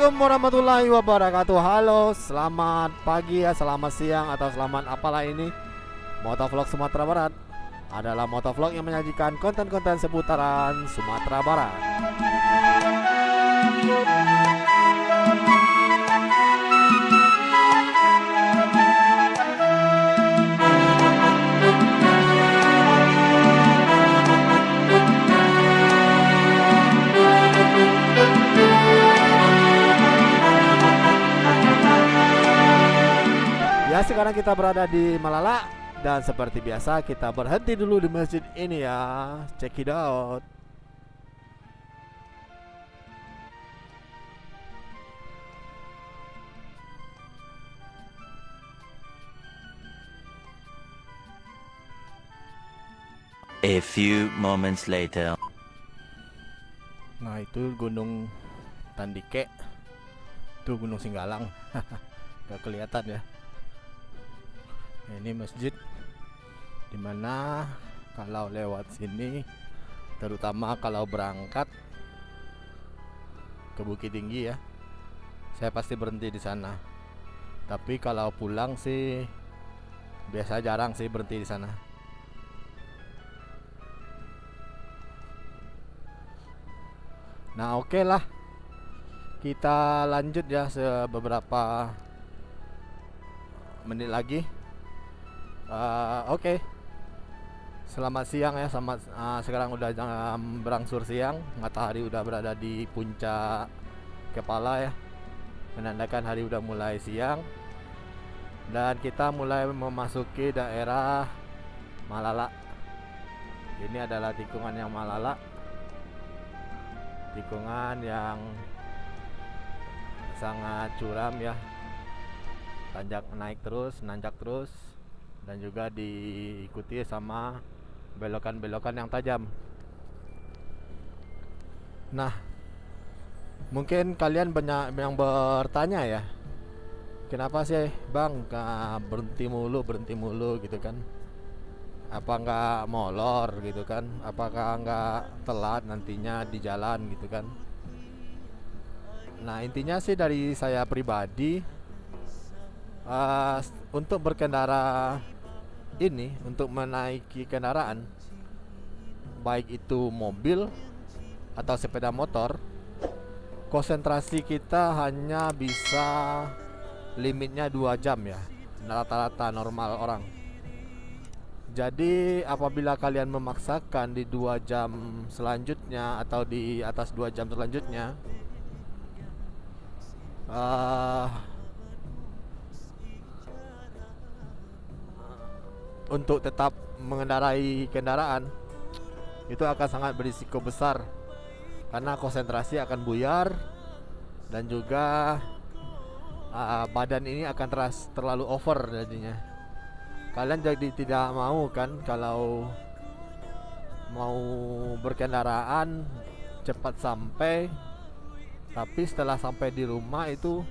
Assalamualaikum warahmatullahi wabarakatuh. Halo, selamat pagi ya, selamat siang, atau selamat apalah ini. Motovlog Sumatera Barat adalah motovlog yang menyajikan konten-konten seputaran Sumatera Barat. Ya, sekarang kita berada di Malala. Dan seperti biasa kita berhenti dulu di masjid ini ya. Check it out. A few moments later. Nah, itu Gunung Tandike. Itu Gunung Singgalang. Gak kelihatan ya. Nah, ini masjid dimana kalau lewat sini, terutama kalau berangkat ke Bukit Tinggi ya, saya pasti berhenti di sana. Tapi kalau pulang sih biasa jarang sih berhenti di sana. Nah, oke lah, kita lanjut ya beberapa menit lagi. Oke. Selamat siang ya, sekarang udah jam berangsur siang, matahari udah berada di puncak kepala ya, menandakan hari udah mulai siang, dan kita mulai memasuki daerah Malala. Ini adalah tikungan yang Malala, tikungan yang sangat curam ya, tanjak naik terus, nanjak terus, dan juga diikuti sama belokan-belokan yang tajam. Nah, mungkin kalian banyak yang bertanya ya, kenapa sih bang berhenti mulu gitu kan? Apa nggak molor gitu kan? Apakah nggak telat nantinya di jalan gitu kan? Nah, intinya sih dari saya pribadi, untuk berkendara ini, untuk menaiki kendaraan, baik itu mobil atau sepeda motor, konsentrasi kita hanya bisa limitnya 2 jam ya, rata-rata normal orang. Jadi apabila kalian memaksakan di 2 jam selanjutnya atau di atas 2 jam selanjutnya, untuk tetap mengendarai kendaraan, itu akan sangat berisiko besar, karena konsentrasi akan buyar, dan juga badan ini akan terlalu over jadinya. Kalian jadi tidak mau kan kalau mau berkendaraan cepat sampai, tapi setelah sampai di rumah itu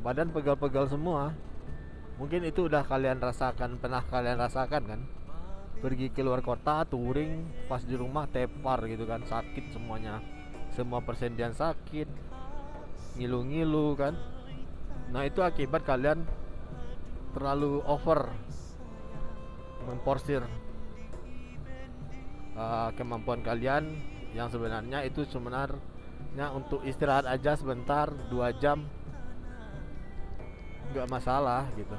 badan pegal-pegal semua. Mungkin itu udah kalian rasakan, pernah kalian rasakan kan? Pergi keluar kota, touring, pas di rumah tepar gitu kan, sakit semuanya, semua persendian sakit, ngilu-ngilu kan. Nah, itu akibat kalian terlalu over memporsir kemampuan kalian, yang sebenarnya itu sebenarnya untuk istirahat aja sebentar, 2 jam nggak masalah gitu.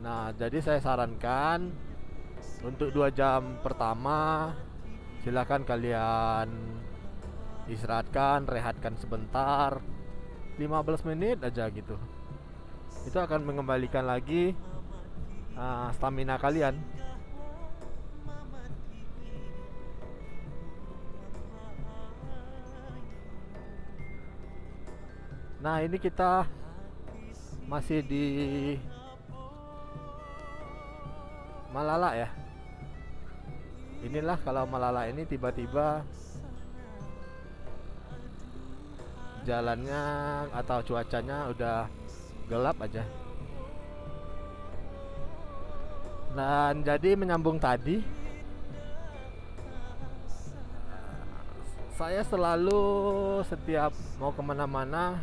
Nah, jadi saya sarankan untuk 2 jam pertama silakan kalian istirahatkan, rehatkan sebentar, 15 menit aja gitu. Itu akan mengembalikan lagi stamina kalian. Nah, ini kita masih di Malala ya. Inilah kalau Malala ini tiba-tiba jalannya atau cuacanya udah gelap aja. Dan jadi menyambung tadi, Saya selalu setiap mau kemana-mana,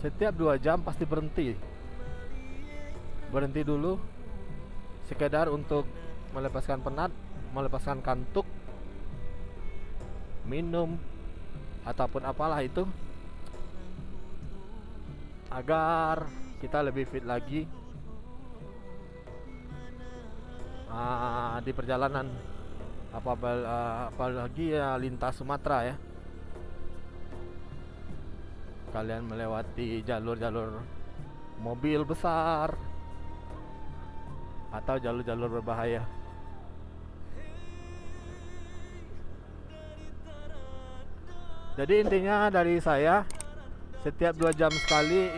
setiap 2 jam pasti berhenti dulu, sekedar untuk melepaskan penat, melepaskan kantuk, minum ataupun apalah itu, agar kita lebih fit lagi di perjalanan, apalagi ya lintas Sumatera ya. Kalian melewati jalur-jalur mobil besar atau jalur-jalur berbahaya. Jadi intinya dari saya, setiap 2 jam sekali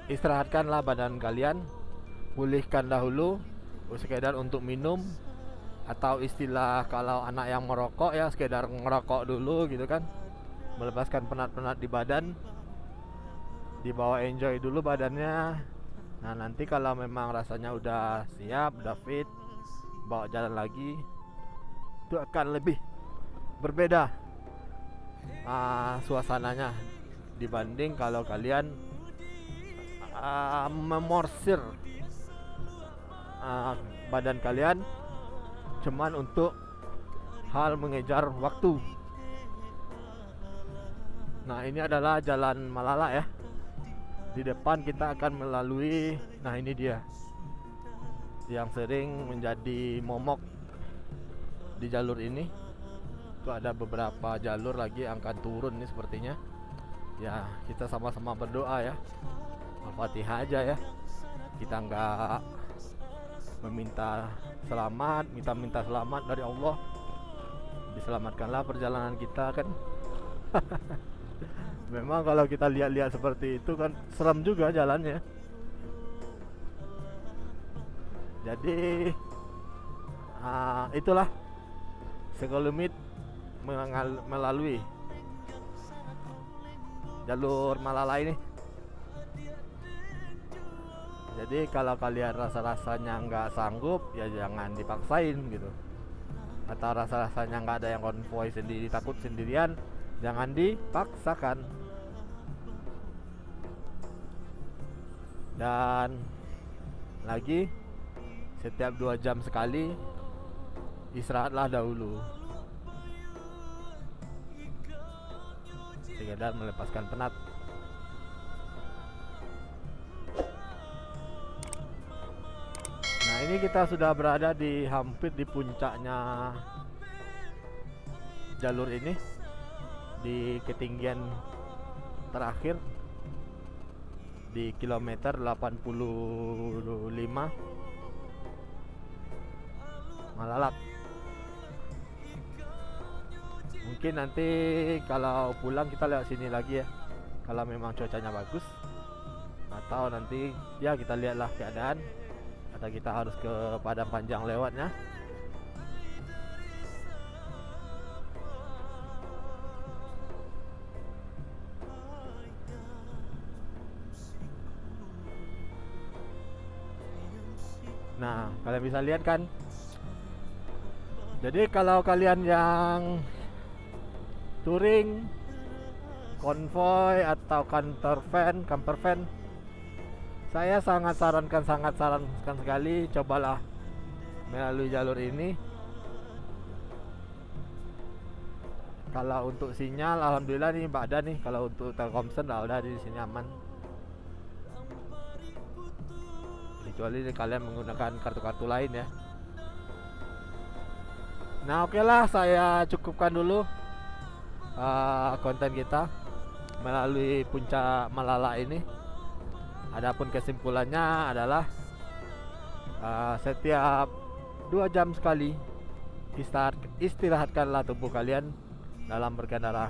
istirahatkanlah badan kalian, pulihkan dahulu, sekedar untuk minum, atau istilah kalau anak yang merokok ya, sekedar ngerokok dulu gitu kan, melepaskan penat-penat di badan, dibawa enjoy dulu badannya. Nah nanti kalau memang rasanya udah siap, udah fit, bawa jalan lagi, itu akan lebih berbeda suasananya dibanding kalau kalian memorsir badan kalian cuman untuk hal mengejar waktu. Nah ini adalah Jalan Malala ya. Di depan kita akan melalui, nah ini dia yang sering menjadi momok di jalur ini. Itu ada beberapa jalur lagi yang akan turun nih sepertinya. Ya kita sama-sama berdoa ya, Al-Fatihah aja ya. Kita nggak meminta selamat, minta selamat dari Allah. Diselamatkanlah perjalanan kita kan. Memang kalau kita lihat-lihat seperti itu kan serem juga jalannya. Jadi itulah sekelumit melalui jalur Malala ini. Jadi kalau kalian rasa-rasanya nggak sanggup, ya jangan dipaksain gitu. Atau rasa-rasanya nggak ada yang konvoy sendiri, takut sendirian, jangan dipaksakan. Dan lagi, setiap 2 jam sekali istirahatlah dahulu, sekedar melepaskan penat. Nah ini kita sudah berada di hampir di puncaknya jalur ini, di ketinggian terakhir di kilometer 85 Malalak. Mungkin nanti kalau pulang kita lewat sini lagi ya, kalau memang cuacanya bagus, atau nanti ya kita lihatlah keadaan, atau kita harus ke Padang Panjang lewatnya. Nah kalian bisa lihat kan. Jadi kalau kalian yang touring, konvoy atau camper van, saya sangat sarankan sekali, cobalah melalui jalur ini. Kalau untuk sinyal, alhamdulillah nih Mbak Ada nih. Kalau untuk Telkomsel udah di sini aman. Kecuali kalian menggunakan kartu-kartu lain ya. Nah oke lah, saya cukupkan dulu konten kita melalui puncak Malala ini. Adapun kesimpulannya adalah setiap 2 jam sekali istirahatkanlah tubuh kalian dalam berkendara.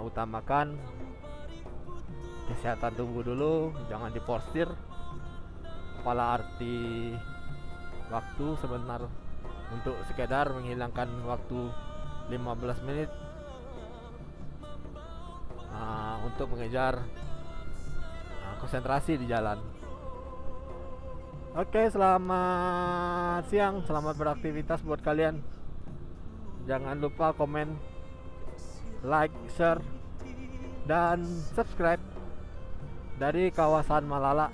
Utamakan kesehatan tubuh dulu, jangan diporsir. Apalah arti waktu sebentar untuk sekedar menghilangkan waktu 15 menit untuk mengejar konsentrasi di jalan. Oke, selamat siang, selamat beraktivitas buat kalian. Jangan lupa komen, like, share, dan subscribe dari kawasan Malala,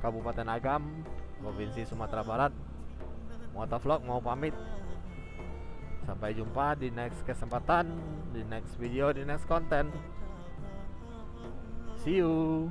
Kabupaten Agam, Provinsi Sumatera Barat. Motovlog mau pamit. Sampai jumpa di next kesempatan, di next video, di next konten. See you.